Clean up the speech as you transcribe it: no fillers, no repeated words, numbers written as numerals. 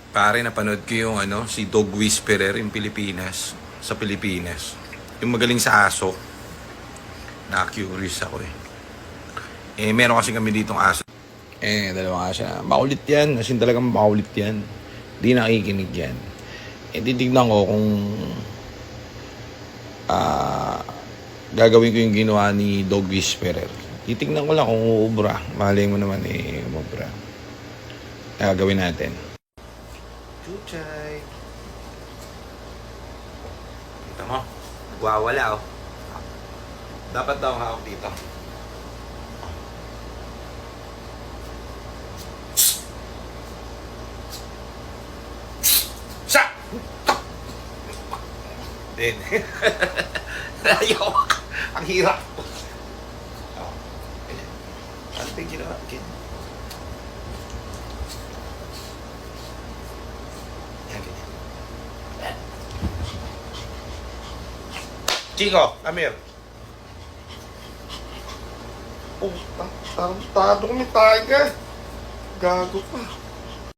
Pare, napanood ko yung si Dog Whisperer in Pilipinas. Sa Pilipinas. Yung magaling sa aso. Na-curious ako eh. Meron kasi kami ditong aso. Dalawang aso. Makulit yan. As in talagang makulit yan. Di nakikinig yan. Titignan ko kung gagawin ko yung ginawa ni Dog Whisperer. Titignan ko lang kung uubra. Malay mo naman umubra. Gagawin natin. Chuchay. Kita mo? Nagwawala oh. Dapat daw hawak dito. Sa! Din. Ayaw. Ang hirap. Oh. Ano pa yung ginawa? Okay. Chico, come here. Oh, tarantado kami tayo ka. Gago pa.